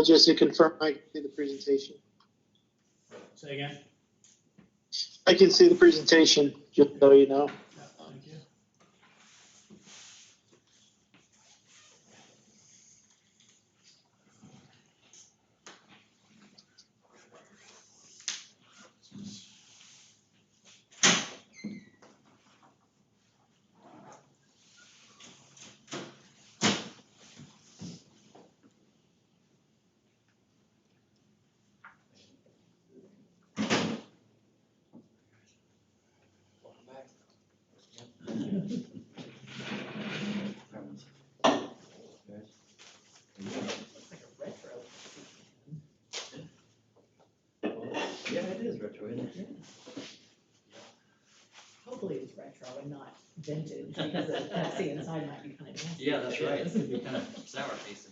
Just to confirm, I can see the presentation. Say again? I can see the presentation, just so you know. Yeah, thank you. Yeah, it is retro, isn't it? Hopefully it's retro and not vintage, because the Pepsi inside might be kind of nasty. Yeah, that's right. It's gonna be kind of sour tasting.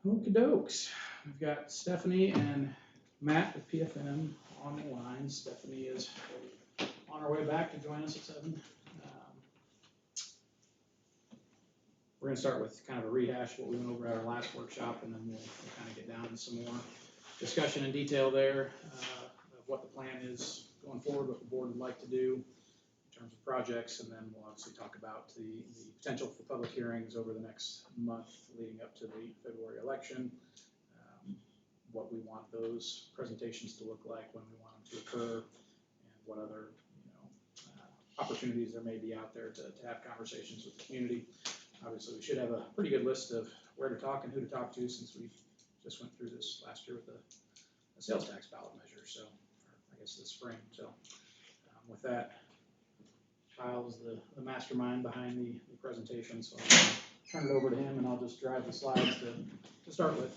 Okie dokes. We've got Stephanie and Matt with PFM on the line. Stephanie is on her way back to join us at 7. We're going to start with kind of a rehash of what we went over at our last workshop, and then we'll kind of get down to some more discussion and detail there of what the plan is going forward, what the board would like to do in terms of projects, and then we'll obviously talk about the potential for public hearings over the next month leading up to the February election, what we want those presentations to look like, when we want them to occur, and what other opportunities there may be out there to have conversations with the community. Obviously, we should have a pretty good list of where to talk and who to talk to, since we just went through this last year with the sales tax ballot measure, so, or I guess this spring. So with that, Kyle's the mastermind behind the presentation, so I'll turn it over to him, and I'll just drive the slides to start with.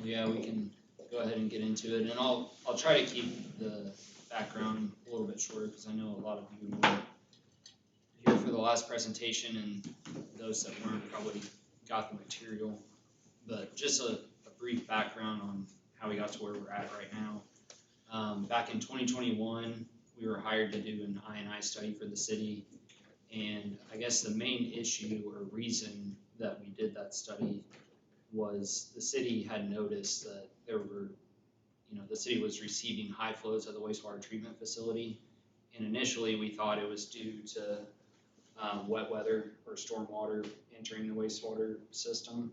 Yeah, we can go ahead and get into it, and I'll try to keep the background a little bit short, because I know a lot of you were here for the last presentation, and those that weren't probably got the material. But just a brief background on how we got to where we're at right now. Back in 2021, we were hired to do an I&I study for the city, and I guess the main issue or reason that we did that study was the city had noticed that there were, the city was receiving high flows at the wastewater treatment facility, and initially we thought it was due to wet weather or storm water entering the wastewater system.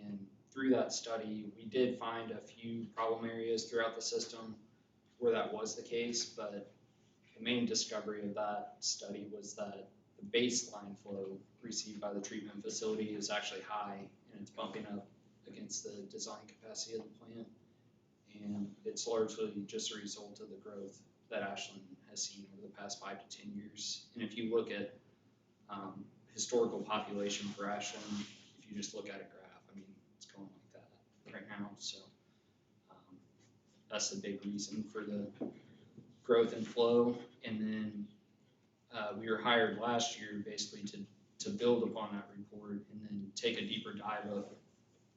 And through that study, we did find a few problem areas throughout the system where that was the case, but the main discovery of that study was that the baseline flow received by the treatment facility is actually high, and it's bumping up against the design capacity of the plant. And it's largely just a result of the growth that Ashland has seen over the past 5 to 10 years. And if you look at historical population for Ashland, if you just look at a graph, I mean, it's going like that right now. So that's the big reason for the growth and flow. And then we were hired last year basically to build upon that report and then take a deeper dive of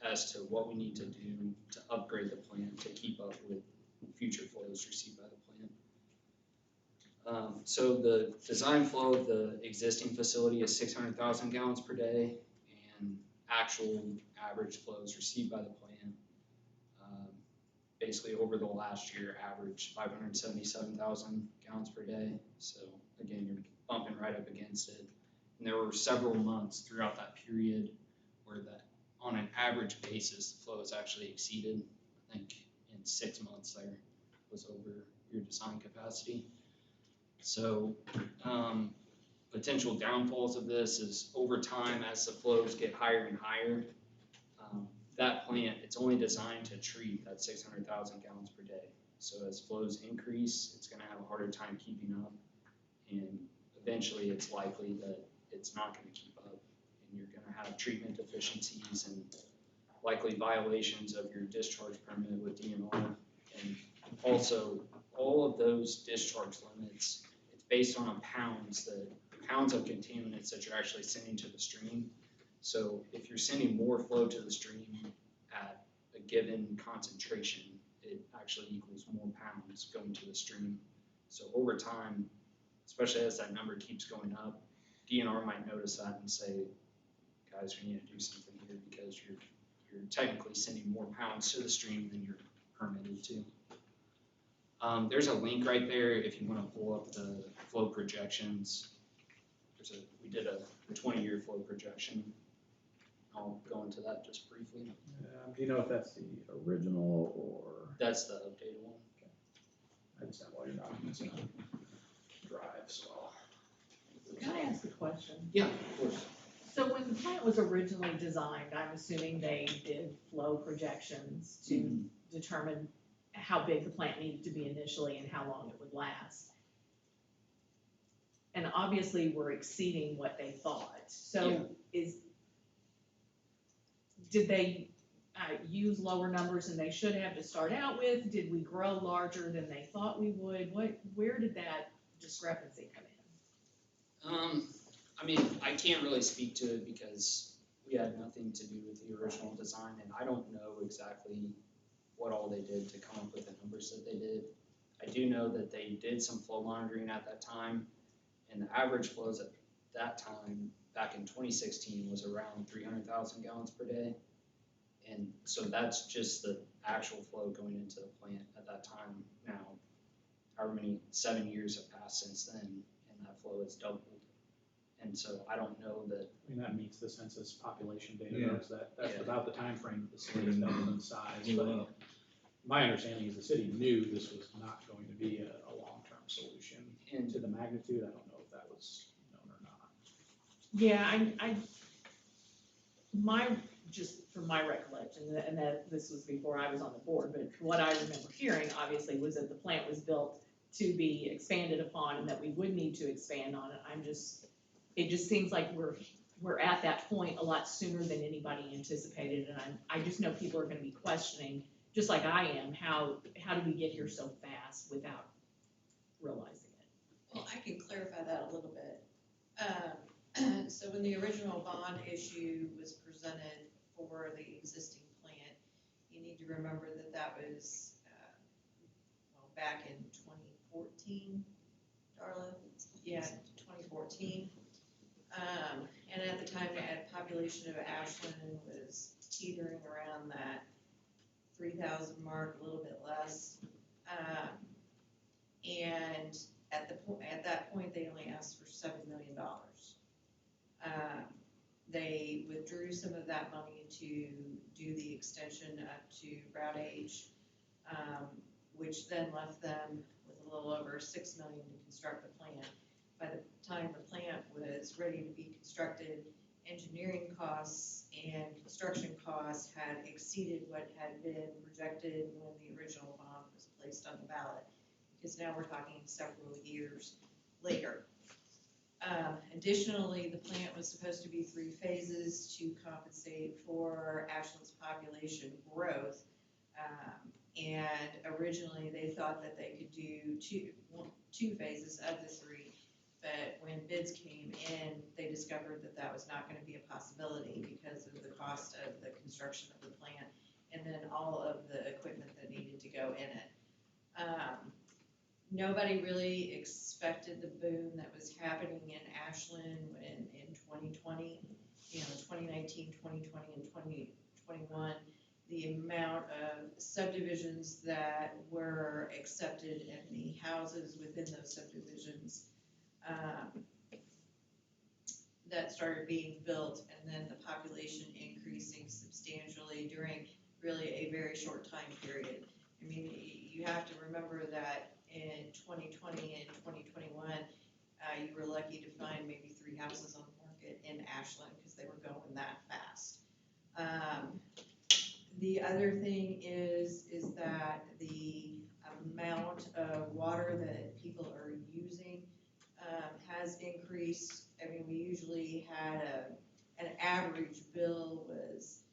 as to what we need to do to upgrade the plant to keep up with future flows received by the plant. So the design flow of the existing facility is 600,000 gallons per day, and actual average flows received by the plant basically over the last year averaged 577,000 gallons per day. So again, you're bumping right up against it. And there were several months throughout that period where that on an average basis, the flow is actually exceeded. I think in 6 months there was over your design capacity. So potential downfalls of this is over time as the flows get higher and higher, that plant, it's only designed to treat that 600,000 gallons per day. So as flows increase, it's going to have a harder time keeping up, and eventually it's likely that it's not going to keep up, and you're going to have treatment deficiencies and likely violations of your discharge permit with DNR. And also, all of those discharge limits, it's based on pounds of contaminants that you're actually sending to the stream. So if you're sending more flow to the stream at a given concentration, it actually equals more pounds going to the stream. So over time, especially as that number keeps going up, DNR might notice that and say, guys, we need to do something here because you're technically sending more pounds to the stream than you're permitted to. There's a link right there if you want to pull up the flow projections. We did a 20-year flow projection. I'll go into that just briefly. Do you know if that's the original or? That's the updated one. I just have all your documents in a drive, so. Can I ask a question? Yeah, of course. So when the plant was originally designed, I'm assuming they did flow projections to determine how big the plant needed to be initially and how long it would last. And obviously, we're exceeding what they thought. So did they use lower numbers than they should have to start out with? Did we grow larger than they thought we would? Where did that discrepancy come in? I mean, I can't really speak to it because we had nothing to do with the original design, and I don't know exactly what all they did to come up with the numbers that they did. I do know that they did some flow monitoring at that time, and the average flows at that time, back in 2016, was around 300,000 gallons per day. And so that's just the actual flow going into the plant at that time. Now, however many, 7 years have passed since then, and that flow has doubled. And so I don't know that. I mean, that meets the census population data, Yeah. that's Yeah. about the time frame that the city is doubling in size. But my understanding is the city knew this was not going to be a long-term solution. And to the magnitude, I don't know if that was known or not. Yeah, just from my recollection, and that this was before I was on the board, but what I remember hearing, obviously, was that the plant was built to be expanded upon and that we would need to expand on it. It just seems like we're at that point a lot sooner than anybody anticipated, and I just know people are gonna be questioning, just like I am, how did we get here so fast without realizing it? Well, I can clarify that a little bit. So when the original bond issue was presented for the existing plant, you need to remember that was, back in 2014, Darla? Yeah, 2014. And at the time, the population of Ashland was teetering around that 3,000 mark, a little bit less. And at that point, they only asked for $7 million. They withdrew some of that money to do the extension up to Route H, which then left them with a little over $6 million to construct the plant. By the time the plant was ready to be constructed, engineering costs and construction costs had exceeded what had been projected when the original bond was placed on the ballot, because now we're talking several years later. Additionally, the plant was supposed to be 3 phases to compensate for Ashland's population growth. And originally they thought that they could do two phases of the 3, but when bids came in, they discovered that that was not going to be a possibility because of the cost of the construction of the plant and then all of the equipment that needed to go in it. Nobody really expected the boom that was happening in Ashland in 2020, 2019, 2020, and 2021. The amount of subdivisions that were accepted and the houses within those subdivisions that started being built, and then the population increasing substantially during really a very short time period. I mean, you have to remember that in 2020 and 2021, you were lucky to find maybe 3 houses on the market in Ashland because they were going that fast. The other thing is that the amount of water that people are using has increased. I mean, we usually had an average bill was,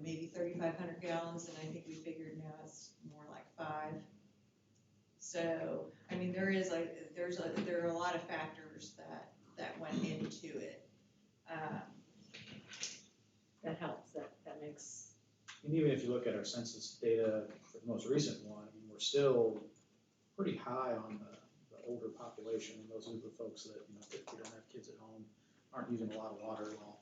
maybe 3,500 gallons, and I think we figured now it's more like 5. So, I mean, there are a lot of factors that went into it. That helps, that makes, And even if you look at our census data for the most recent one, I mean, we're still pretty high on the older population, and those are the folks that, typically don't have kids at home, aren't using a lot of water. Well,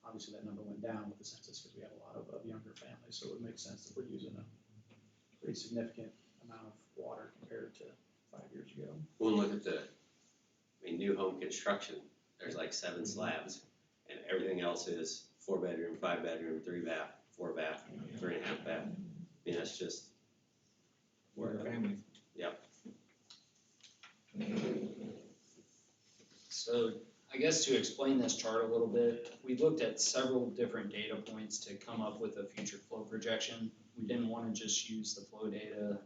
obviously that number went down with the census because we have a lot of younger families, so it would make sense that we're using a pretty significant amount of water compared to 5 years ago. We'll look at new home construction, there's like 7 slabs, and everything else is 4-bedroom, 5-bedroom, 3-bath, 4-bath, 3.5 bath. I mean, that's just. Where families. Yep. So I guess to explain this chart a little bit, we looked at several different data points to come up with a future flow projection. We didn't want to just use the flow data,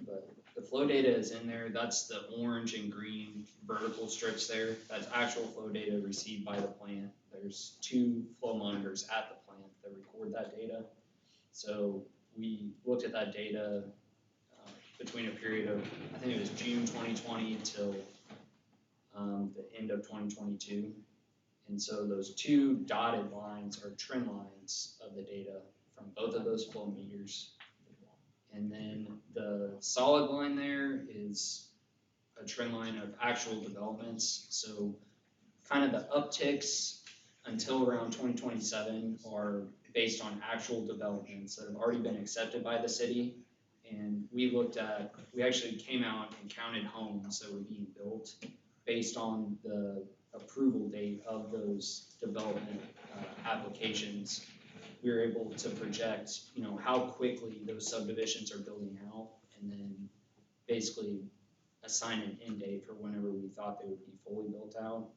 but the flow data is in there. That's the orange and green vertical strips there. That's actual flow data received by the plant. There's 2 flow monitors at the plant that record that data. So we looked at that data between a period of, I think it was June 2020 till the end of 2022. And so those 2 dotted lines are trend lines of the data from both of those flow meters. And then the solid line there is a trend line of actual developments. So kind of the upticks until around 2027 are based on actual developments that have already been accepted by the city. And we actually came out and counted homes that were being built based on the approval date of those development applications. We were able to project, how quickly those subdivisions are building out, and then basically assign an end date for whenever we thought they would be fully built out.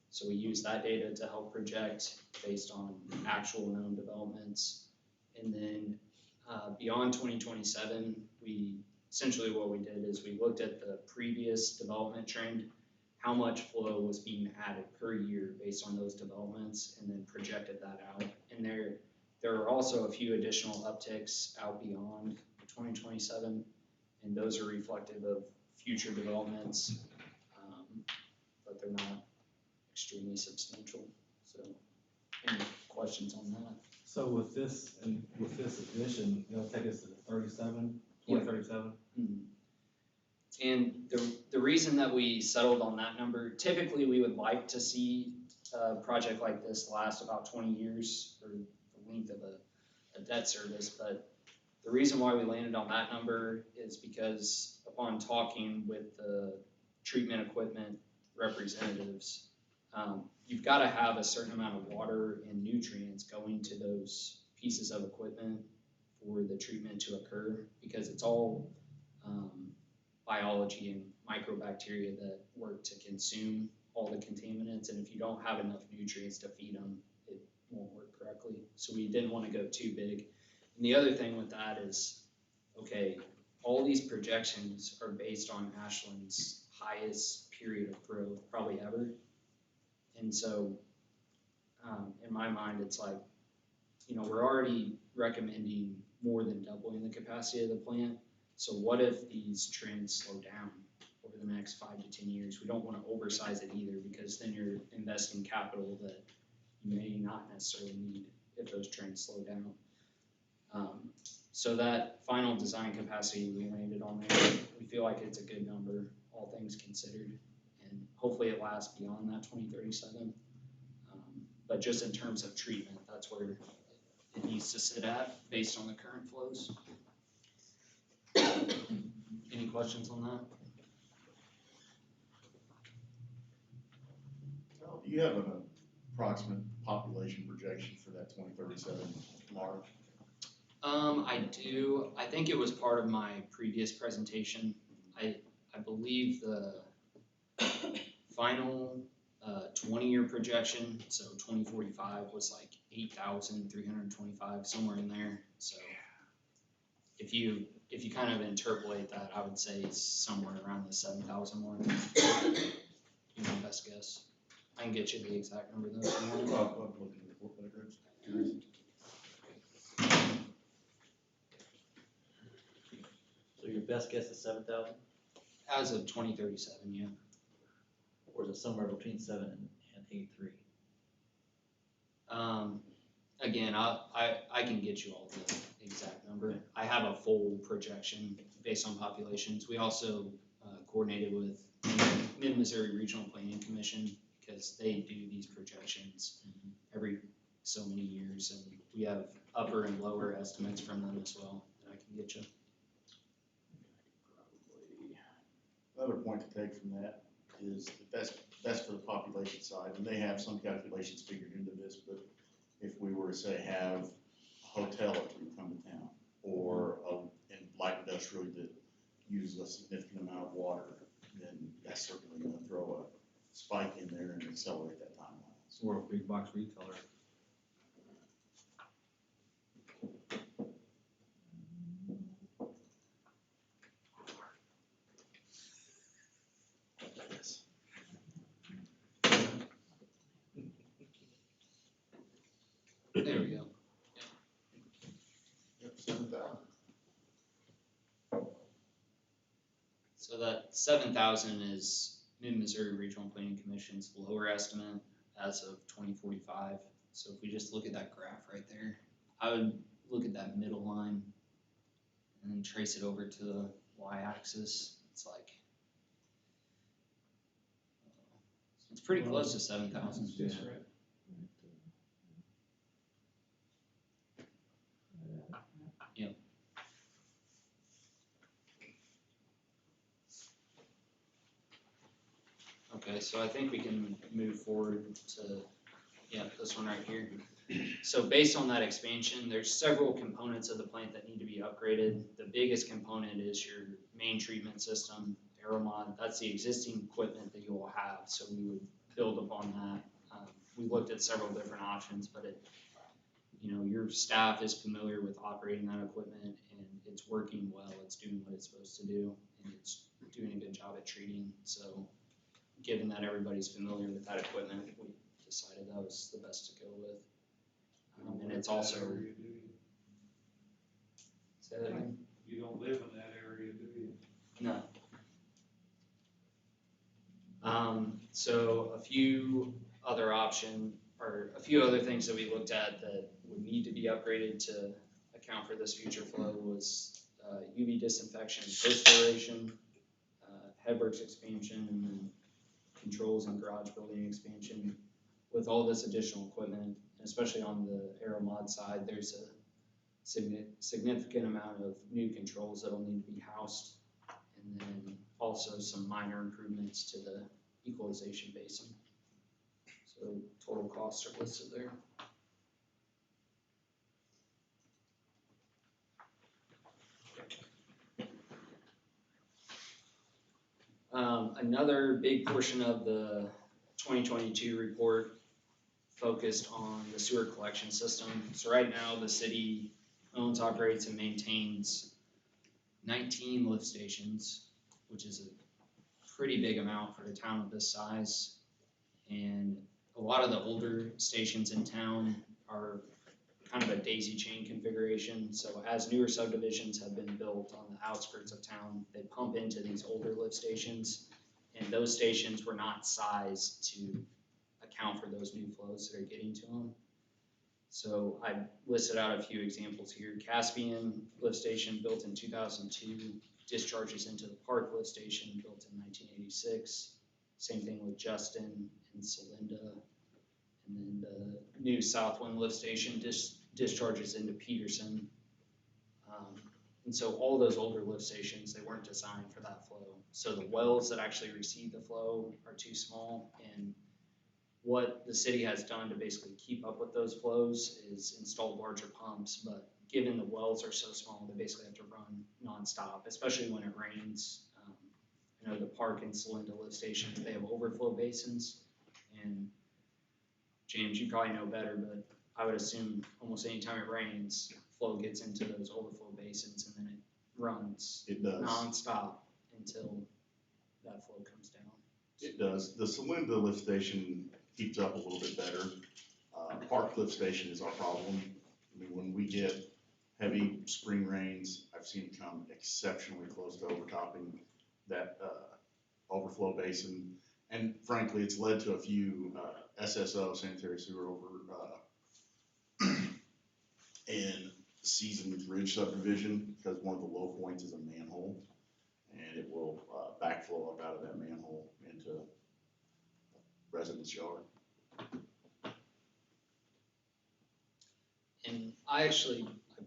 So we use that data to help project based on actual known developments. And then beyond 2027, what we did is we looked at the previous development trend, how much flow was being added per year based on those developments, and then projected that out. And there are also a few additional upticks out beyond 2027, and those are reflective of future developments, but they're not extremely substantial. So, any questions on that? So with this addition, it'll take us to the 2037? Mm-hmm. And the reason that we settled on that number, typically we would like to see a project like this last about 20 years for the length of a debt service, but the reason why we landed on that number is because upon talking with the treatment equipment representatives, you've got to have a certain amount of water and nutrients going to those pieces of equipment for the treatment to occur, because it's all biology and microbacteria that work to consume all the contaminants, and if you don't have enough nutrients to feed them, it won't work correctly. So we didn't want to go too big. And the other thing with that is, okay, all these projections are based on Ashland's highest period of growth probably ever. And so in my mind, it's like, we're already recommending more than doubling the capacity of the plant. So what if these trends slow down over the next 5 to 10 years? We don't want to oversize it either, because then you're investing capital that you may not necessarily need if those trends slow down. So that final design capacity we landed on there, we feel like it's a good number, all things considered, and hopefully it lasts beyond that 2037. But just in terms of treatment, that's where it needs to sit at based on the current flows. Any questions on that? Do you have an approximate population projection for that 2037 mark? I do. I think it was part of my previous presentation. I believe the final 20-year projection, so 2045, was like 8,325, somewhere in there. So if you kind of interpolate that, I would say it's somewhere around the 7,000 mark. My best guess. I can get you the exact number though if you want. I'm looking at the report, but your best guess is 7,000, As of 2037, yeah. or is it somewhere between 7 and 8.3? Again, I can get you all the exact number. I have a full projection based on populations. We also coordinated with Mid-Missouri Regional Planning Commission because they do these projections every so many years, and we have upper and lower estimates from them as well that I can get you. Another point to take from that is that that's for the population side, and they have some calculations figured into this, but if we were to say have a hotel that would come to town, or in light industrial that uses a significant amount of water, then that's certainly gonna throw a spike in there and accelerate that timeline. Or a big box retailer. There we go. Yep, 7,000. So that 7,000 is Mid-Missouri Regional Planning Commission's lower estimate as of 2045. So if we just look at that graph right there, I would look at that middle line and then trace it over to the y-axis. It's like, it's pretty close to 7,000. Just right. Okay, so I think we can move forward to, yeah, this one right here. So based on that expansion, there's several components of the plant that need to be upgraded. The biggest component is your main treatment system, Aeromod. That's the existing equipment that you will have, so we would build upon that. We looked at several different options, but your staff is familiar with operating that equipment, and it's working well. It's doing what it's supposed to do, and it's doing a good job at treating. So given that everybody's familiar with that equipment, we decided that was the best to go with. And it's also. Say that again? You don't live in that area, do you? No. So a few other things that we looked at that would need to be upgraded to account for this future flow was UV disinfection, post-aeration, headworks expansion, and then controls and garage building expansion. With all this additional equipment, especially on the Aeromod side, there's a significant amount of new controls that'll need to be housed, and then also some minor improvements to the equalization basin. So total costs are listed there. Another big portion of the 2022 report focused on the sewer collection system. So right now the city owns, operates, and maintains 19 lift stations, which is a pretty big amount for a town of this size. And a lot of the older stations in town are kind of a daisy chain configuration. So as newer subdivisions have been built on the outskirts of town, they pump into these older lift stations, and those stations were not sized to account for those new flows that are getting to them. So I listed out a few examples here. Caspian lift station built in 2002, discharges into the Park lift station built in 1986. Same thing with Justin and Celinda. And then the new Southwind lift station discharges into Peterson. And so all those older lift stations, they weren't designed for that flow. So the wells that actually receive the flow are too small, and what the city has done to basically keep up with those flows is install larger pumps, but given the wells are so small, they basically have to run nonstop, especially when it rains. I know the Park and Celinda lift stations, they have overflow basins, and James, you probably know better, but I would assume almost any time it rains, flow gets into those overflow basins, and then it runs nonstop until that flow comes down. It does. The Celinda lift station keeps up a little bit better. Park lift station is our problem. I mean, when we get heavy spring rains, I I've seen it come exceptionally close to overtopping that, overflow basin. And frankly, it's led to a few, SSO, sanitary sewer over, in Seasons Ridge subdivision, because one of the low points is a manhole, and it will, backflow up out of that manhole into a resident's yard. And I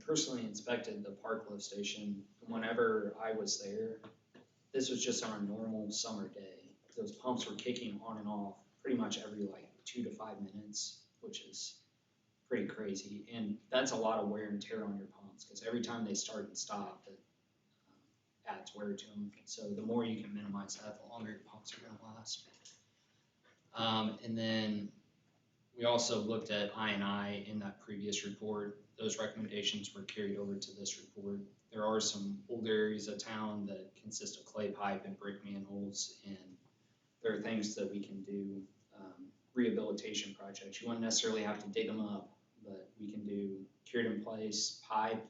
personally inspected the park lift station, and whenever I was there, this was just on a normal summer day. Those pumps were kicking on and off pretty much every like 2 to 5 minutes, which is pretty crazy. And that's a lot of wear and tear on your pumps, because every time they start and stop, it adds wear to them. So the more you can minimize that, the longer your pumps are gonna last. And then we also looked at I&I in that previous report. Those recommendations were carried over to this report. There are some older areas of town that consist of clay pipe and brick manholes, and there are things that we can do, rehabilitation projects. You wouldn't necessarily have to dig them up, but we can do cured in place pipe,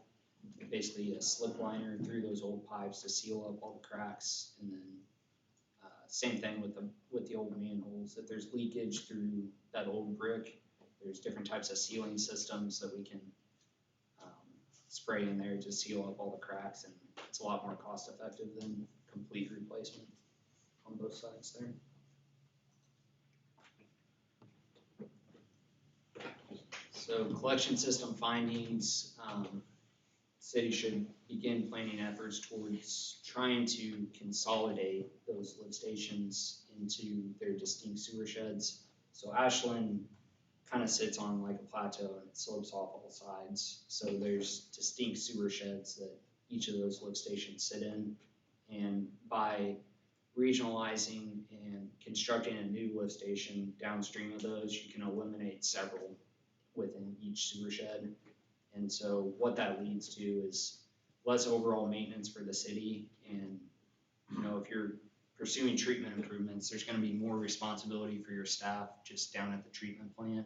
basically a slip liner through those old pipes to seal up all the cracks, and then same thing with the old manholes. If there's leakage through that old brick, there's different types of sealing systems that we can spray in there to seal up all the cracks, and it's a lot more cost effective than complete replacement on both sides there. So collection system findings, city should begin planning efforts towards trying to consolidate those lift stations into their distinct sewer sheds. So Ashland kind of sits on like a plateau and it slopes off all sides. So there's distinct sewer sheds that each of those lift stations sit in. And by regionalizing and constructing a new lift station downstream of those, you can eliminate several within each sewer shed. And so what that leads to is less overall maintenance for the city. And, you know, if you're pursuing treatment improvements, there's going to be more responsibility for your staff just down at the treatment plant.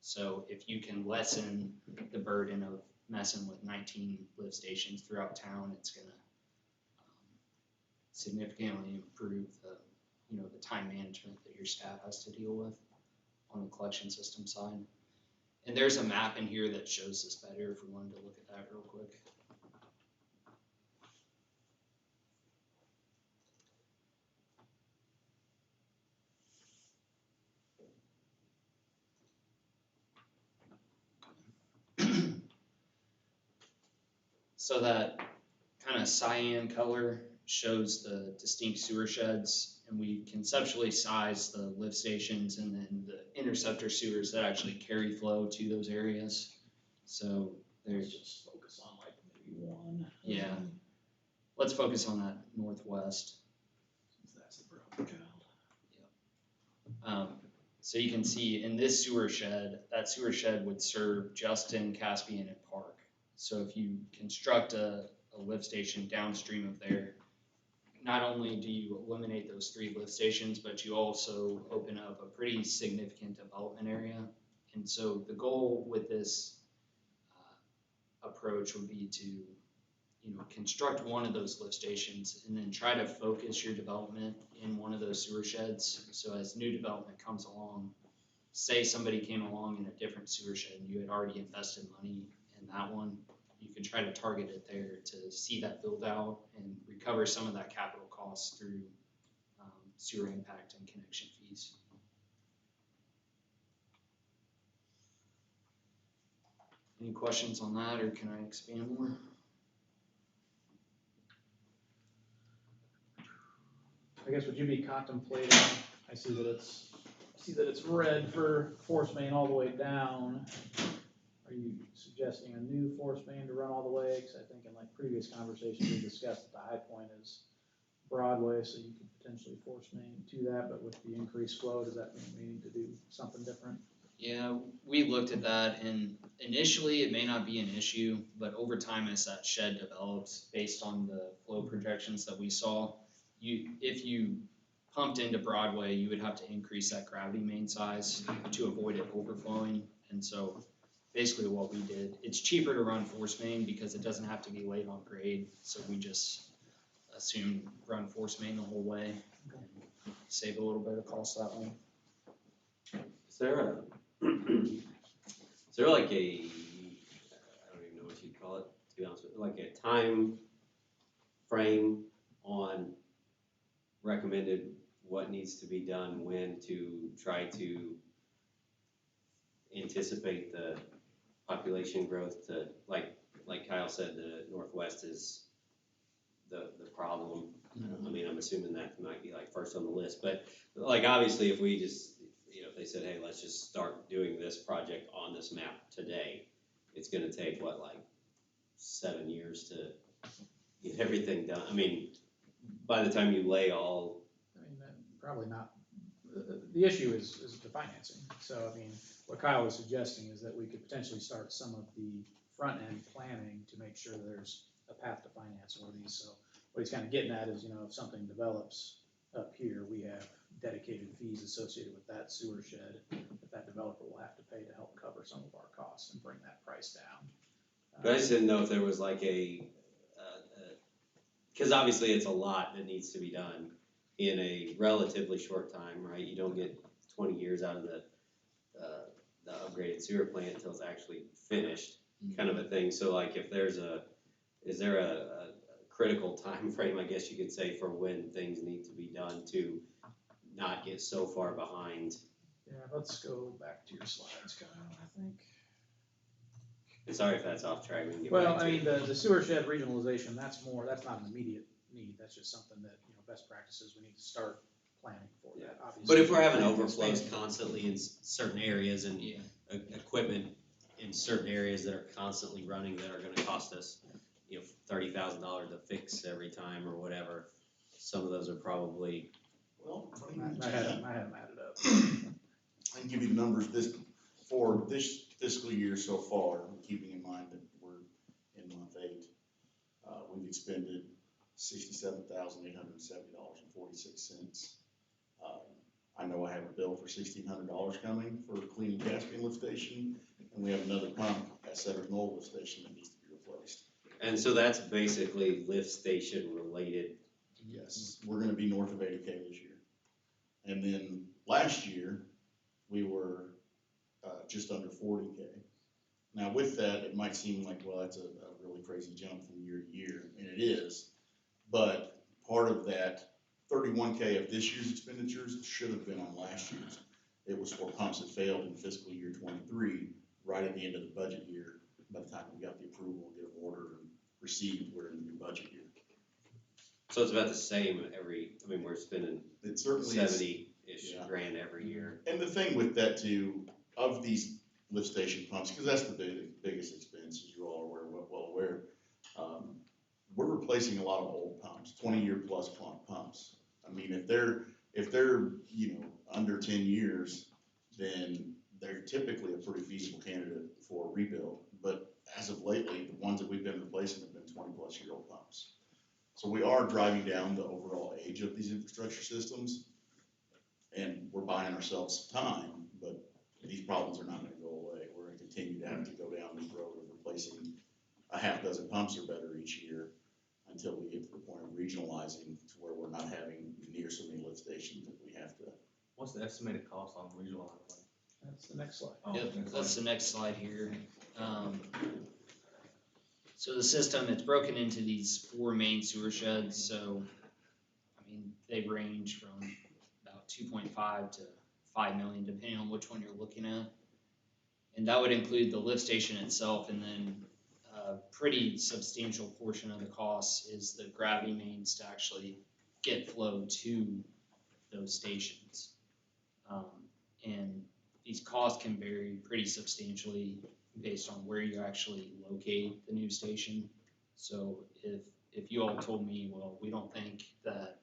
So if you can lessen the burden of messing with 19 lift stations throughout town, it's going to significantly improve the, you know, the time management that your staff has to deal with on the collection system side. And there's a map in here that shows this better if we wanted to look at that real quick. So that kind of cyan color shows the distinct sewer sheds, and we conceptually size the lift stations and then the interceptor sewers that actually carry flow to those areas. So there's Just focus on like maybe one. Yeah. Let's focus on that northwest. Since that's the problem child. So you can see in this sewer shed, that sewer shed would serve Justin, Caspian, and Park. So if you construct a lift station downstream of there, not only do you eliminate those 3 lift stations, but you also open up a pretty significant development area. And so the goal with this approach would be to, you know, construct one of those lift stations and then try to focus your development in one of those sewer sheds. So as new development comes along, say somebody came along in a different sewer shed and you had already invested money in that one, you could try to target it there to see that build out and recover some of that capital costs through sewer impact and connection fees. Any questions on that, or can I expand more? I guess would you be contemplating, I see that it's red for force main all the way down. Are you suggesting a new force main to run all the way? Because I think in like previous conversations, we discussed that the high point is Broadway, so you could potentially force main to that, but with the increased flow, does that mean we need to do something different? Yeah, we looked at that, and initially it may not be an issue, but over time as that shed develops, based on the flow projections that we saw, if you pumped into Broadway, you would have to increase that gravity main size to avoid it overflowing. And so basically what we did. It's cheaper to run force main because it doesn't have to be laid on grade, so we just assumed run force main the whole way and save a little bit of cost that way. Is there like a, I don't even know what you'd call it, to be honest with you, like a time frame on recommended what needs to be done, when, to try to anticipate the population growth to, like Kyle said, the Northwest is the problem. I mean, I'm assuming that might be like first on the list, but like, obviously, if we just, if they said, hey, let's just start doing this project on this map today, it's gonna take, what, like 7 years to get everything done? I mean, by the time you lay all, I mean, probably not. The issue is the financing. So, I mean, what Kyle was suggesting is that we could potentially start some of the front-end planning to make sure there's a path to finance all these. So what he's kind of getting at is, if something develops up here, we have dedicated fees associated with that sewer shed that developer will have to pay to help cover some of our costs and bring that price down. but I just didn't know if there was like because obviously it's a lot that needs to be done in a relatively short time, right? You don't get 20 years out of the upgraded sewer plant until it's actually finished, kind of a thing. So like, if there's is there a critical time frame, I guess you could say, for when things need to be done to not get so far behind? Yeah, let's go back to your slides, Kyle, I think. And sorry if that's off track. We can get Well, back I to mean, it. the sewer shed regionalization, that's not an immediate need. That's just something that, best practices, we need to start planning for that, obviously. But if we're having overflows constantly in certain areas and Yeah. equipment in certain areas that are constantly running that are gonna cost us, $30,000 to fix every time or whatever, some of those are probably, Well, I had them added up. I can give you the numbers for this fiscal year so far, keeping in mind that we're in month 8. We've expended $67,870.46. I know I have a bill for $1,600 coming for cleaning Caspian lift station, and we have another pump at Cedric Knoll lift station that needs to be replaced. and so that's basically lift station related. Yes, we're gonna be north of 80K this year. And then last year, we were just under 40K. Now with that, it might seem like, well, that's a really crazy jump from year to year, and it is. But part of that 31K of this year's expenditures should have been on last year's. It was for pumps that failed in fiscal year 23, right at the end of the budget year. By the time we got the approval, get them ordered and received, we're in the new budget year. So it's about the same we're spending It certainly is. 70-ish grand every year. And the thing with that too, of these lift station pumps, because that's the biggest expense, as you all are well aware, we're replacing a lot of old pumps, 20-year plus pumps. I mean, if they're under 10 years, then they're typically a pretty feasible candidate for rebuild. But as of lately, the ones that we've been replacing have been 20-plus-year-old pumps. So we are driving down the overall age of these infrastructure systems, and we're buying ourselves time, but these problems are not gonna go away. We're gonna continue to have to go down this road of replacing a half dozen pumps or better each year until we get to the point of regionalizing to where we're not having near so many lift stations that we have to. What's the estimated cost on regional? That's the next slide. Yep, that's the next slide here. So the system, it's broken into these 4 main sewer sheds, so, they range from about 2.5 to 5 million, depending on which one you're looking at. And that would include the lift station itself, and then a pretty substantial portion of the cost is the gravity mains to actually get flow to those stations. And these costs can vary pretty substantially based on where you actually locate the new station. So if you all told me, well, we don't think that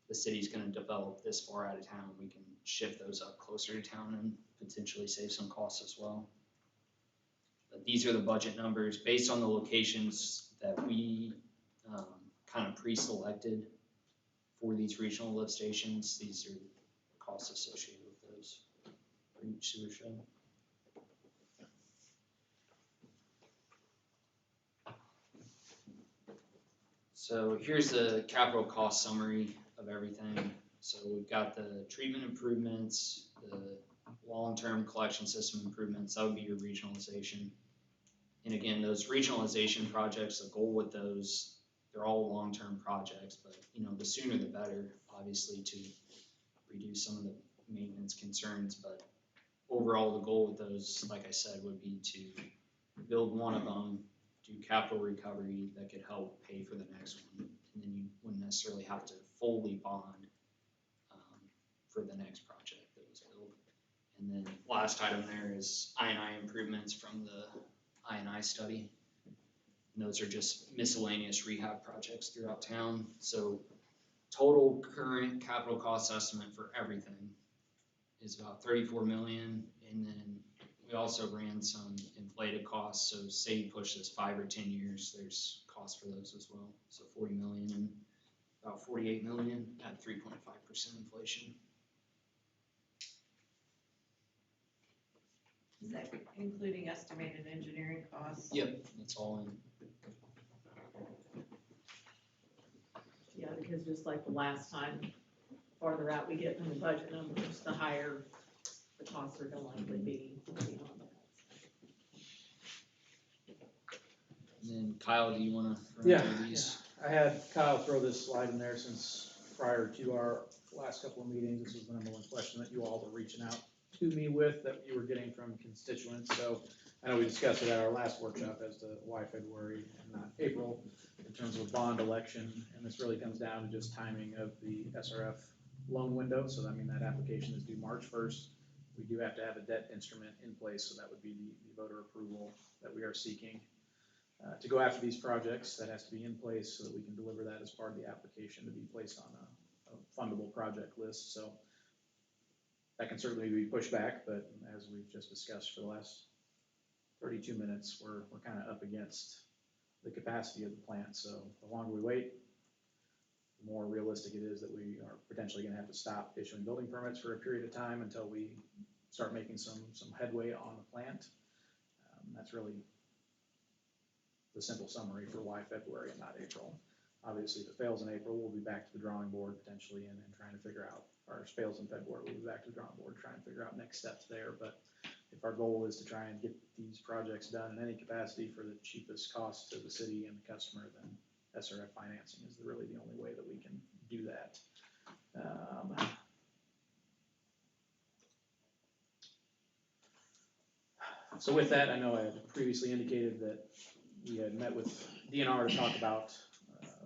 the city's gonna develop this far out of town, we can shift those up closer to town and potentially save some costs as well. But these are the budget numbers based on the locations that we kind of pre-selected for these regional lift stations. These are costs associated with those for each sewer shed. So here's the capital cost summary of everything. So we've got the treatment improvements, the long-term collection system improvements, that would be your regionalization. And again, those regionalization projects, the goal with those, they're all long-term projects, but the sooner the better, obviously, to reduce some of the maintenance concerns. But overall, the goal with those, like I said, would be to build one of them, do capital recovery that could help pay for the next one, and then you wouldn't necessarily have to fully bond for the next project that was built. And then last item there is I&I improvements from the I&I study. And those are just miscellaneous rehab projects throughout town. So total current capital cost estimate for everything is about 34 million. And then we also ran some inflated costs. So say you push this 5 or 10 years, there's costs for those as well. So 40 million and about 48 million at 3.5% inflation. Is that including estimated engineering costs? Yep, that's all in. Yeah, because just like the last time, farther out we get from the budget numbers, the higher the costs are gonna likely be beyond that. And then Kyle, do you wanna Yeah, run through these? I had Kyle throw this slide in there since prior to our last couple of meetings. This was the number one question that you all were reaching out to me with, that you were getting from constituents. So I know we discussed it at our last workshop as to why February and not April in terms of bond election. And this really comes down to just timing of the SRF loan window. So I mean, that application is due March 1st. We do have to have a debt instrument in place. So that would be the voter approval that we are seeking. To go after these projects, that has to be in place so that we can deliver that as part of the application to be placed on a fundable project list. So that can certainly be pushed back, but as we've just discussed for the last 32 minutes, we're kind of up against the capacity of the plant. So the longer we wait, the more realistic it is that we are potentially going to have to stop issuing building permits for a period of time until we start making some headway on the plant. That's really the simple summary for why February and not April. Obviously, if it fails in April, we'll be back to the drawing board potentially and trying to figure out, or if it fails in February, we'll be back to the drawing board trying to figure out next steps there. But if our goal is to try and get these projects done in any capacity for the cheapest cost to the city and the customer, then SRF financing is really the only way that we can do that. So with that, I know I had previously indicated that we had met with DNR to talk about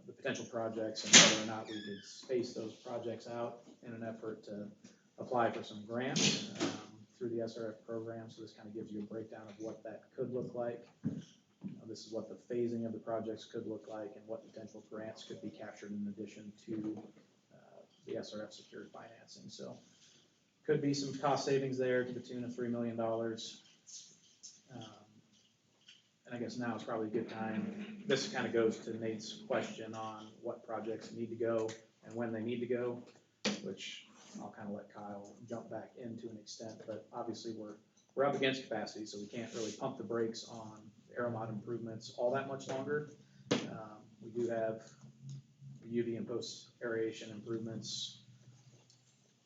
the potential projects and whether or not we could space those projects out in an effort to apply for some grants through the SRF program. So this kind of gives you a breakdown of what that could look like. This is what the phasing of the projects could look like and what potential grants could be captured in addition to the SRF secured financing. So could be some cost savings there to the tune of $3 million. And I guess now is probably a good time. This kind of goes to Nate's question on what projects need to go and when they need to go, which I'll kind of let Kyle jump back into an extent. But obviously we're up against capacity, so we can't really pump the brakes on the Aeromod improvements all that much longer. We do have the UV and post aeration improvements.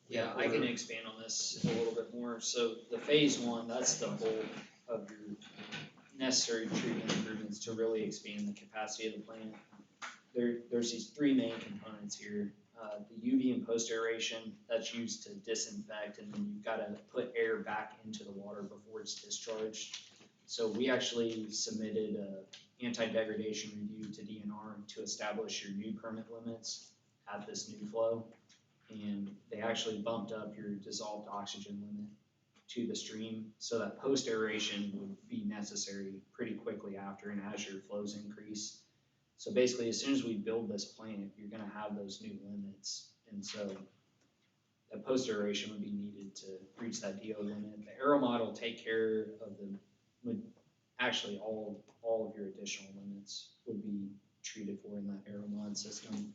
Yeah, I can expand on this a little bit more. So the phase one, that's the bulk of your necessary treatment improvements to really expand the capacity of the plant. There's these three main components here. The UV and post aeration, that's used to disinfect, and then you've got to put air back into the water before it's discharged. So we actually submitted a anti-degradation review to DNR to establish your new permit limits at this new flow. And they actually bumped up your dissolved oxygen limit to the stream, so that post aeration would be necessary pretty quickly after and as your flows increase. So basically, as soon as we build this plant, you're going to have those new limits, and so that post aeration would be needed to reach that DO limit. The Aeromod will take care of actually all of your additional limits would be treated for in that Aeromod system.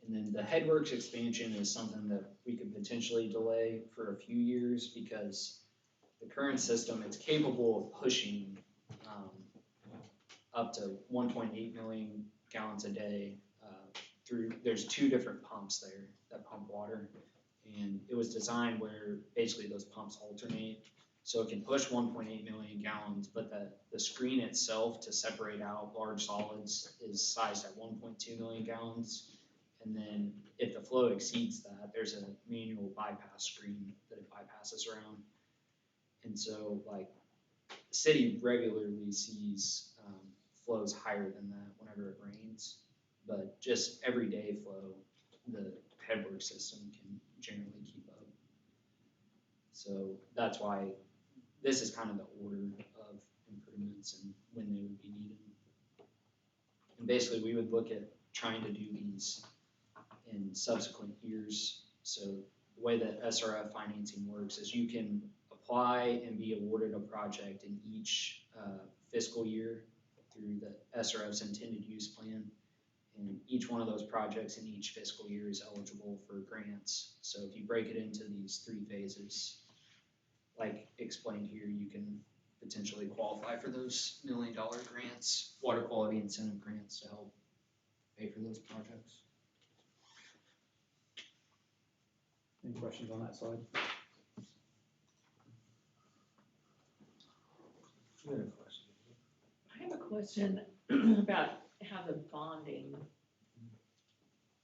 And then the headworks expansion is something that we could potentially delay for a few years because the current system, it's capable of pushing up to 1.8 million gallons a day there's two different pumps there that pump water. And it was designed where basically those pumps alternate. So it can push 1.8 million gallons, but the screen itself to separate out large solids is sized at 1.2 million gallons. And then if the flow exceeds that, there's a manual bypass screen that it bypasses around. And so like the city regularly sees flows higher than that whenever it rains, but just everyday flow, the headwork system can generally keep up. So that's why this is kind of the order of improvements and when they would be needed. And basically we would look at trying to do these in subsequent years. So the way that SRF financing works is you can apply and be awarded a project in each fiscal year through the SRF's intended use plan. And each one of those projects in each fiscal year is eligible for grants. So if you break it into these three phases, like explained here, you can potentially qualify for those $1 million grants, water quality incentive grants to help pay for those projects. Any questions on that slide? You had a question. I have a question about how the bonding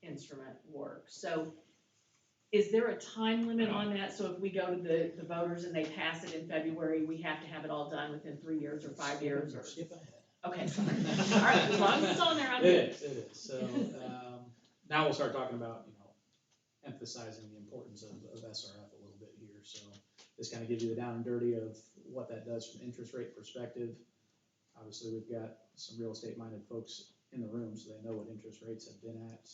instrument works. So is there a time limit on that? So if we go to the voters and they pass it in February, we have to have it all done within 3 years or 5 years or? Skip ahead. Okay, sorry. All right, as long as it's on there, I'm good. It is. So now we'll start talking about, emphasizing the importance of SRF a little bit here. So this kind of gives you the down and dirty of what that does from an interest rate perspective. Obviously, we've got some real estate minded folks in the room, so they know what interest rates have been at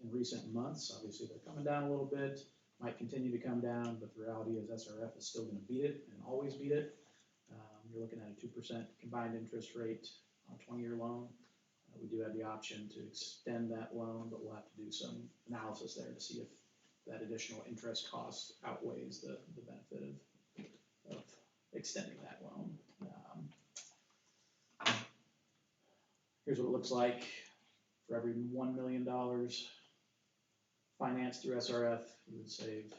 in recent months. Obviously, they're coming down a little bit, might continue to come down, but the reality is SRF is still going to beat it and always beat it. You're looking at a 2% combined interest rate on a 20-year loan. We do have the option to extend that loan, but we'll have to do some analysis there to see if that additional interest cost outweighs the benefit of extending that loan. Here's what it looks like. For every $1 million financed through SRF, you would save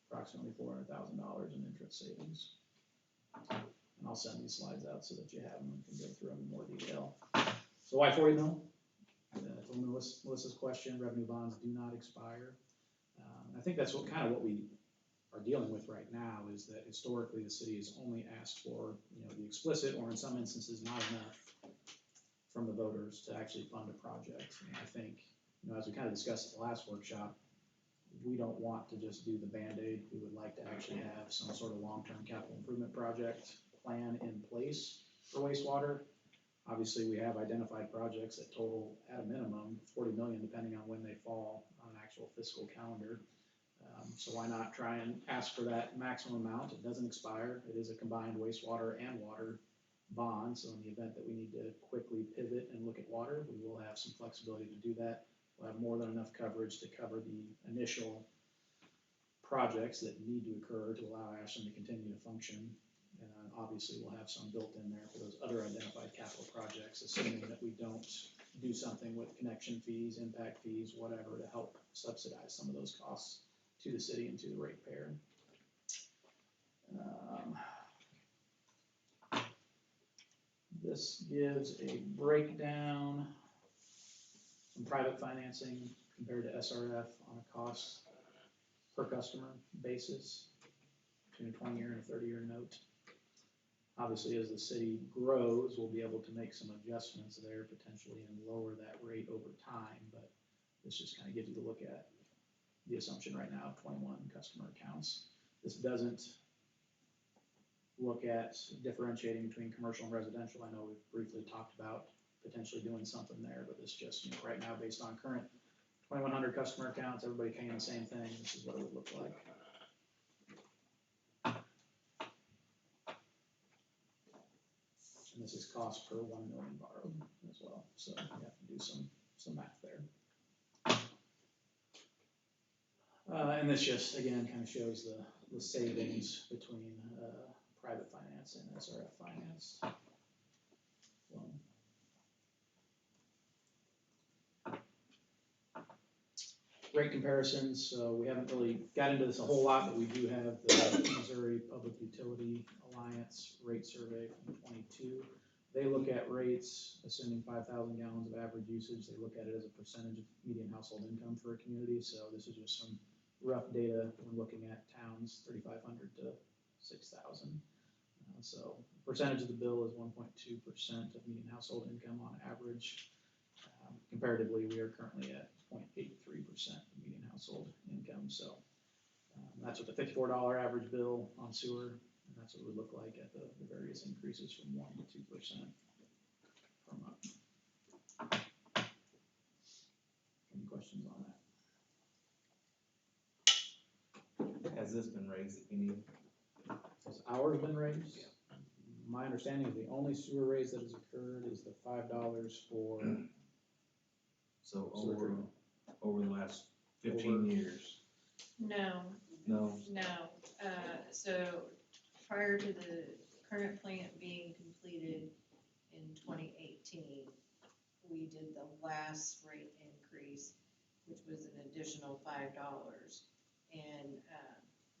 approximately $400,000 in interest savings. And I'll send these slides out so that you have them and can go through them in more detail. So why 40 mil? To Melissa's question, revenue bonds do not expire. I think that's what we are dealing with right now is that historically the city has only asked for the explicit or in some instances not enough from the voters to actually fund a project. And I think as we kind of discussed at the last workshop, we don't want to just do the Band-Aid. We would like to actually have some sort of long-term capital improvement project plan in place for wastewater. Obviously, we have identified projects that total at a minimum 40 million, depending on when they fall on an actual fiscal calendar. So why not try and ask for that maximum amount? It doesn't expire. It is a combined wastewater and water bond. So in the event that we need to quickly pivot and look at water, we will have some flexibility to do that. We'll have more than enough coverage to cover the initial projects that need to occur to allow Ashland to continue to function. And obviously we'll have some built in there for those other identified capital projects, assuming that we don't do something with connection fees, impact fees, whatever, to help subsidize some of those costs to the city and to the ratepayer. This gives a breakdown, some private financing compared to SRF on a cost per customer basis between a 20-year and a 30-year note. Obviously, as the city grows, we'll be able to make some adjustments there potentially and lower that rate over time, but this just kind of gives you the look at the assumption right now of 21 customer accounts. This doesn't look at differentiating between commercial and residential. I know we've briefly talked about potentially doing something there, but this just, right now, based on current 2,100 customer accounts, everybody paying the same thing, this is what it would look like. And this is cost per 1 million borrowed as well. So you have to do some math there. And this just, again, kind of shows the savings between private finance and SRF finance loan. rate comparisons, so we haven't really got into this a whole lot, but we do have the Missouri Public Utility Alliance rate survey from 22. They look at rates, assuming 5,000 gallons of average usage. They look at it as a percentage of median household income for a community. So this is just some rough data when looking at towns 3,500 to 6,000. So percentage of the bill is 1.2% of median household income on average. Comparatively, we are currently at 0.83% of median household income. So that's with the $54 average bill on sewer. And that's what it would look like at the various increases from 1% to 2% per month. Any questions on that? Has this been raised, any? Has ours been raised? My understanding is the only sewer raise that has occurred is the $5 for. So sewer treatment. over the last 15 years? No, No? so prior to the current plant being completed in 2018, we did the last rate increase, which was an additional $5. And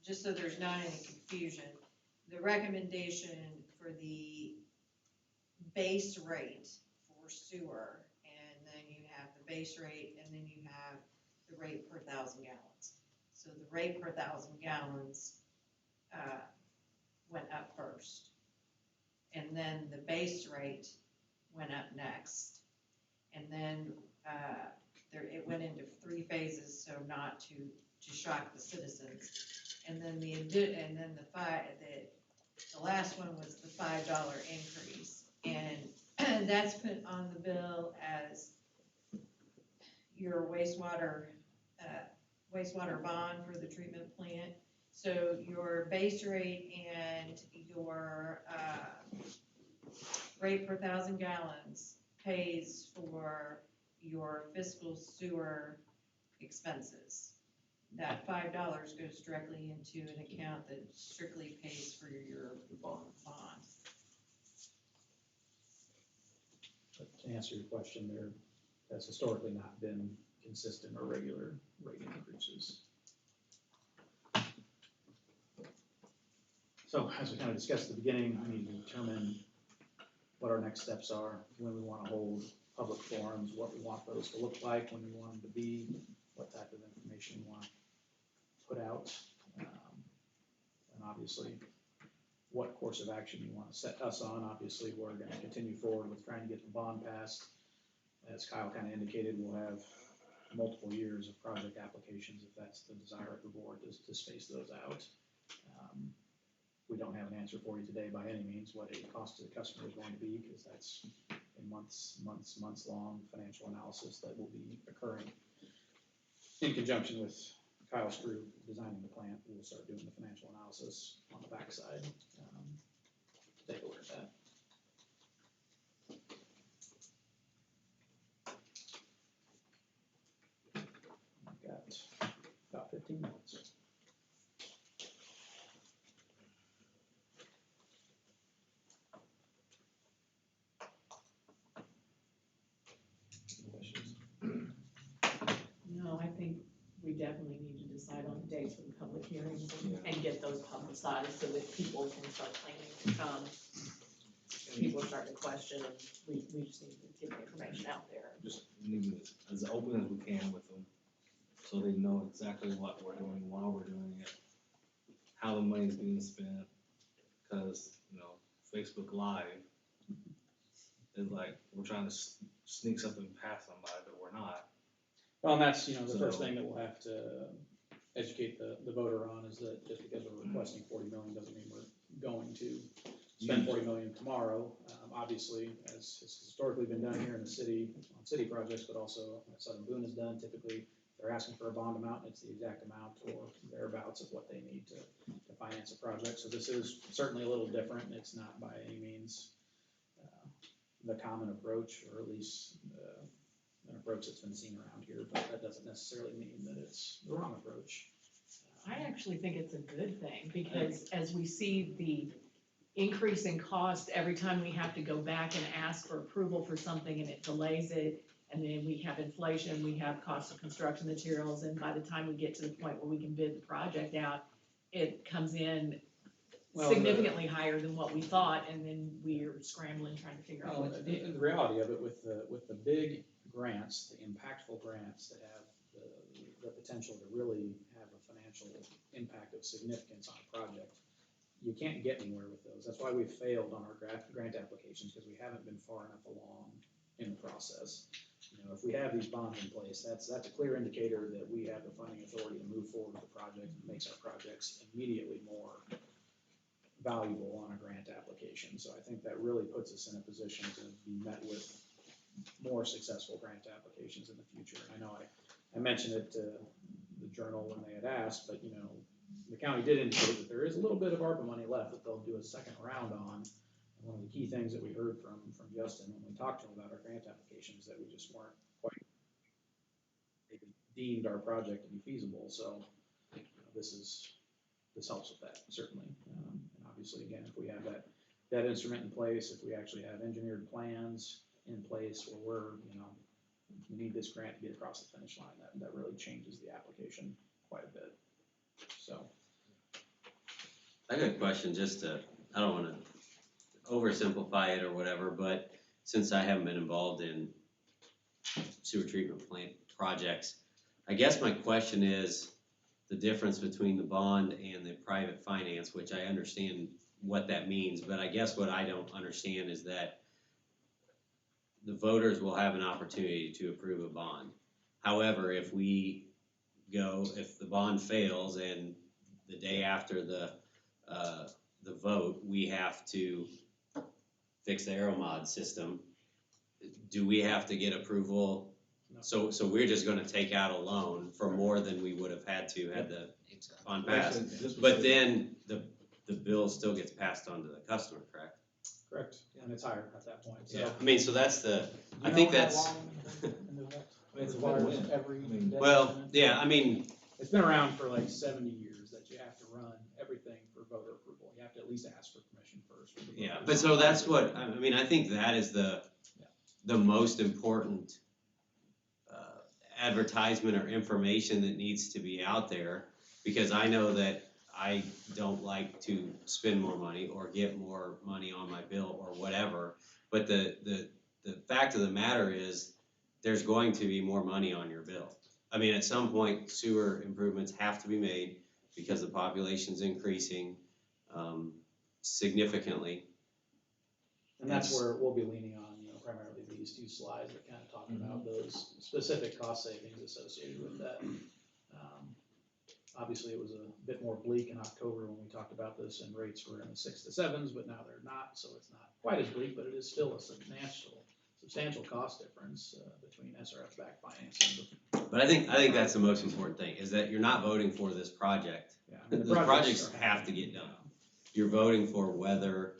just so there's not any confusion, the recommendation for the base rate for sewer, and then you have the base rate, and then you have the rate per 1,000 gallons. So the rate per 1,000 gallons went up first. And then the base rate went up next. And then it went into 3 phases, so not to shock the citizens. And then the last one was the $5 increase. And that's put on the bill as your wastewater bond for the treatment plant. So your base rate and your rate per 1,000 gallons pays for your fiscal sewer expenses. That $5 goes directly into an account that strictly pays for your bond. But to answer your question, there has historically not been consistent or regular rate increases. So as we kind of discussed at the beginning, we need to determine what our next steps are, when we want to hold public forums, what we want those to look like, when we want them to be, what type of information we want to put out, and obviously what course of action you want to set us on. Obviously, we're going to continue forward with trying to get the bond passed. As Kyle kind of indicated, we'll have multiple years of project applications if that's the desire of the board to space those out. We don't have an answer for you today by any means what a cost to the customer is going to be, because that's a months long financial analysis that will be occurring in conjunction with Kyle's crew designing the plant. We'll start doing the financial analysis on the backside. Take a look at that. We've got about 15 minutes. No, I think we definitely need to decide on the dates for the public hearings and get those publicized so that people can start planning to come. People are starting to question, and we just need to get the information out there. Just need to be as open as we can with them, so they know exactly what we're doing, why we're doing it, how the money's being spent, because, Facebook Live is like, we're trying to sneak something past somebody, but we're not. Well, and that's, the first thing that we'll have to educate the voter on is that just because we're requesting 40 million doesn't mean we're going to spend 40 million tomorrow. Obviously, as has historically been done here in the city, on city projects, but also what Southern Boone has done, typically they're asking for a bond amount, and it's the exact amount or thereabouts of what they need to finance a project. So this is certainly a little different. It's not by any means the common approach, or at least an approach that's been seen around here, but that doesn't necessarily mean that it's the wrong approach. I actually think it's a good thing, because as we see the increase in cost every time we have to go back and ask for approval for something and it delays it, And then we have inflation, we have cost of construction materials, and by the time we get to the point where we can bid the project out, it comes in Well, significantly higher than what we thought, and then we're scrambling, trying to figure out Well, what to do. the reality of it with the big grants, the impactful grants that have the potential to really have a financial impact of significance on a project, you can't get anywhere with those. That's why we've failed on our grant applications, because we haven't been far enough along in the process. You know, if we have these bonds in place, that's a clear indicator that we have the funding authority to move forward with the project. It makes our projects immediately more valuable on a grant application. So I think that really puts us in a position to be met with more successful grant applications in the future. And I know I mentioned it to the Journal when they had asked, but you know, the county did indicate that there is a little bit of ARPA money left that they'll do a second round on. And one of the key things that we heard from Justin when we talked to him about our grant applications, that we just weren't quite, they deemed our project to be feasible. So you know, this helps with that, certainly. And obviously, again, if we have that instrument in place, if we actually have engineered plans in place where we're, you know, we need this grant to get across the finish line, that really changes the application quite a bit. So. I got a question, just to, I don't wanna oversimplify it or whatever, but since I haven't been involved in sewer treatment plant projects, I guess my question is the difference between the bond and the private finance, which I understand what that means, but I guess what I don't understand is that the voters will have an opportunity to approve a bond. However, if the bond fails and the day after the vote, we have to fix the Aeromod system, do we have to get approval? No. So we're just gonna take out a loan for more than we would have had to had the bond passed. But then the bill still gets passed on to the customer, correct? Correct, and it's higher at that point. So, Yeah, I mean, so that's do I you think know how that's, long It's a requires win-win. every I mean, day? well, yeah, I mean, It's been around for like 70 years that you have to run everything for voter approval. You have to at least ask for permission first. from the yeah, voters. but so that's what, I mean, I think that is the most important advertisement or information that needs to be out there, because I know that I don't like to spend more money or get more money on my bill or whatever, but the fact of the matter is, there's going to be more money on your bill. I mean, at some point, sewer improvements have to be made because the population's increasing significantly. And that's where we'll be leaning on, you know, primarily these two slides that kind of talk about those specific cost savings associated with that. Obviously, it was a bit more bleak in October when we talked about this, and rates were in the 6s to 7s, but now they're not, so it's not quite as bleak, but it is still a substantial cost difference between SRF-backed financing. But I think that's the most important thing, is that you're not voting for this project. Yeah, I mean, The projects have to get done. You're voting for whether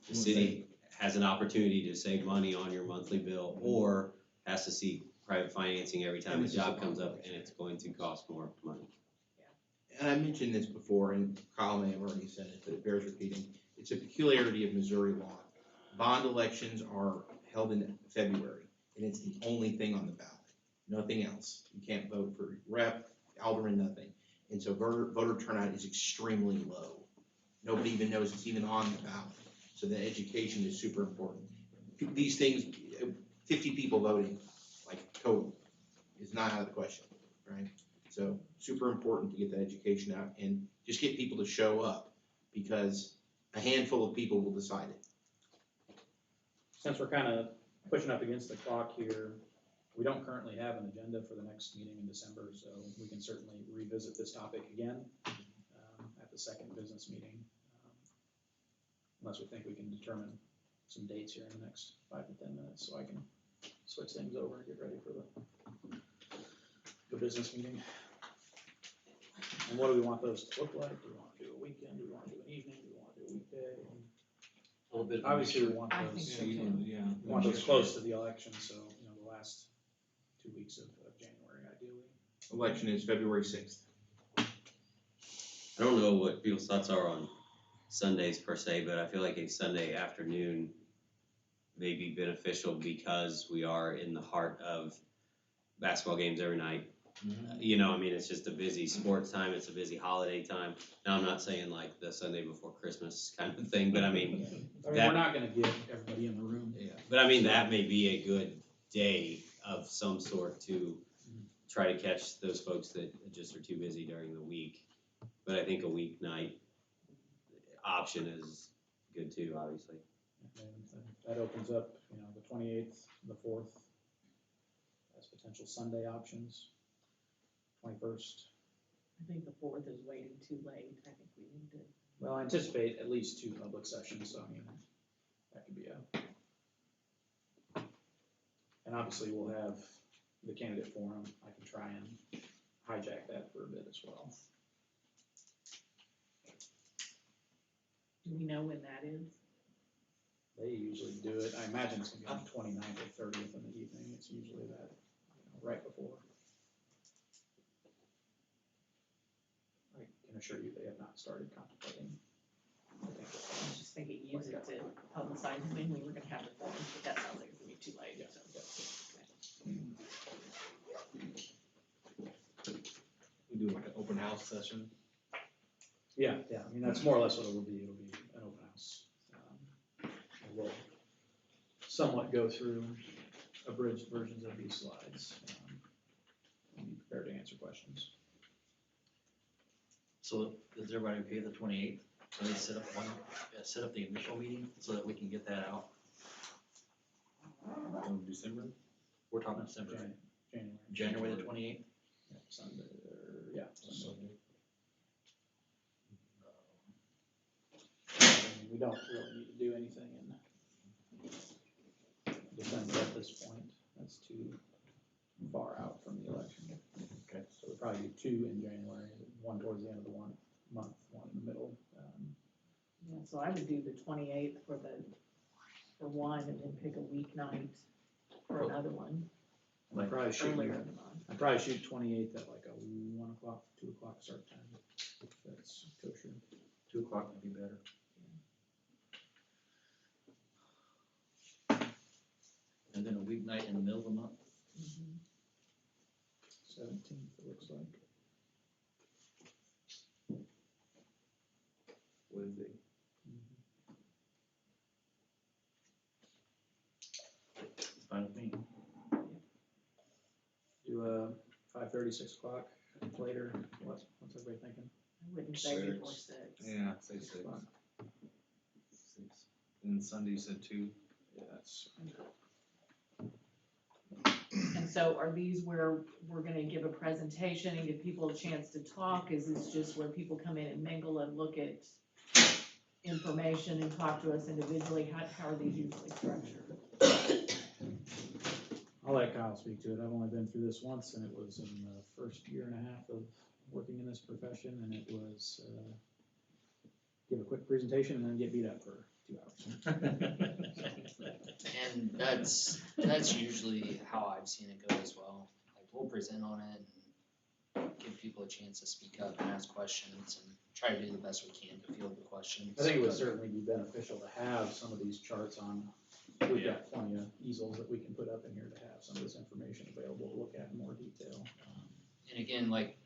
the city has an opportunity to save money on your monthly bill, or has to seek private financing every time a job comes up and it's going to cost more money. And I mentioned this before, and Kyle may have already said it, but it bears repeating. It's a peculiarity of Missouri law. Bond elections are held in February, and it's the only thing on the ballot. Nothing else. You can't vote for rep, alderman, nothing. And so voter turnout is extremely low. Nobody even knows it's even on the ballot. So the education is super important. These things, 50 people voting, like total, is not out of the question, right? So super important to get that education out and just get people to show up, because a handful of people will decide it. Since we're kind of pushing up against the clock here, we don't currently have an agenda for the next meeting in December, so we can certainly revisit this topic again at the second business meeting, unless we think we can determine some dates here in the next 5 to 10 minutes, so I can switch things over and get ready for the business meeting. And what do we want those to look like? Do we want to do a weekend? Do we want to do an evening? Do we want to do a weekday? A little bit. Obviously, we want I think those, so Yeah, too. yeah. we want those close to the election, so, you know, the last 2 weeks of January, ideally. Election is February 6th. I don't know what people's thoughts are on Sundays per se, but I feel like a Sunday afternoon may be beneficial because we are in the heart of basketball games every night. You know, I mean, it's just a busy sports time, it's a busy holiday time. Now, I'm not saying like the Sunday before Christmas kind of thing, but I mean, we're not gonna get everybody in the room. yeah, but I mean, that may be a good day of some sort to try to catch those folks that just are too busy during the week. But I think a weeknight option is good too, obviously. And that opens up, you know, the 28th, the 4th, as potential Sunday options. 21st. I think the 4th is waiting too late, I think we need to. Well, I anticipate at least 2 public sessions, so I mean, that could be and obviously we'll have the candidate forum. I can try and hijack that for a bit as well. Do we know when that is? They usually do it, I imagine it's gonna be on the 29th or 30th in the evening, it's usually that, right before. I can assure you they have not started contemplating. I was just thinking, use it to publicize when we were gonna have the forum, but that sounds like it's gonna be too late, so. We do like an open house session. Yeah, I mean, that's more or less what it'll be an open house. We'll somewhat go through abridged versions of these slides, and be prepared to answer questions. So is everybody okay with the 28th? Can they set up the initial meeting so that we can get that out? In December. We're talking December, right? January. January the 28th? Yeah, Sunday, yeah. Sunday. We don't really need to do anything in December at this point. That's too far out from the election. Okay. So we'll probably do 2 in January, 1 towards the end of the month, 1 in the middle. Yeah, so I would do the 28th for one, and then pick a weeknight for another one, I'd probably shoot, earlier in the month. I'd probably shoot 28th at like a 1 o'clock, 2 o'clock start time, if that's kosher. 2 o'clock would be better. And then a weeknight in the middle of the month? 17th, it looks like. Wednesday. Fine with me. Do 5:30, 6 o'clock, later, what's everybody thinking? I wouldn't say before 6. Yeah, say 6. 6. And Sunday you said 2. Yeah, that's. And so are these where we're gonna give a presentation and give people a chance to talk? Is this just where people come in and mingle and look at information and talk to us individually? How are these usually structured? I'll let Kyle speak to it. I've only been through this once, and it was in the first year and a half of working in this profession, and it was, give a quick presentation and then get beat up for 2 hours. And that's usually how I've seen it go as well. Like, we'll present on it and give people a chance to speak up and ask questions and try to do the best we can to field the questions. I think it would certainly be beneficial to have some of these charts on. We've got plenty of easels that we can put up in here to have some of this information available to look at in more detail. And again, like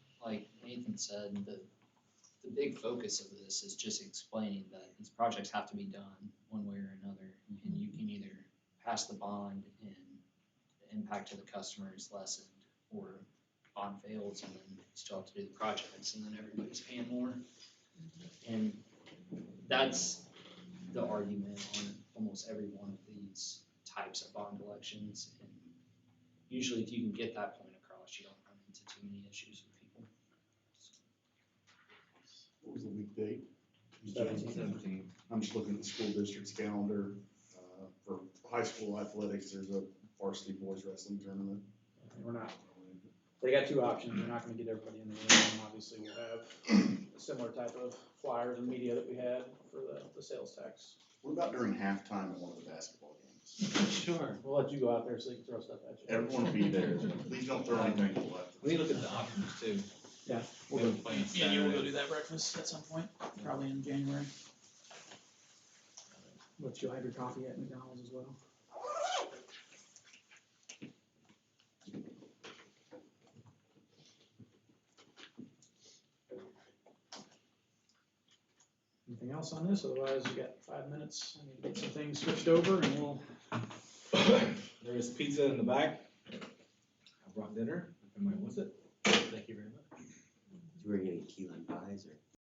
Nathan said, the big focus of this is just explaining that these projects have to be done one way or another. And you can either pass the bond and the impact to the customer is lessened, or bond fails and then you still have to do the projects and then everybody's paying more. And that's the argument on almost every one of these types of bond elections. And usually if you can get that point across, you don't run into too many issues with people. What was the week date? 17. I'm just looking at the school district's calendar. For high school athletics, there's a varsity boys wrestling tournament. We're not, they got 2 options. We're not gonna get everybody in the room. Obviously, we'll have a similar type of flyers and media that we had for the sales tax. What about during halftime at one of the basketball games? Sure. We'll let you go out there so you can throw stuff at you. Everyone will be there. Please don't throw anything to the left. We look at the options too. Yeah. We'll go play on Yeah, you will go Saturday. do that breakfast at some point, probably in January. But you'll have your coffee at McDonald's as well. Anything else on this? Otherwise, we got 5 minutes. I need to get some things switched over and we'll, There's pizza in the back. I brought dinner, if anybody wants it. Thank you very much. You were getting key lime pies or?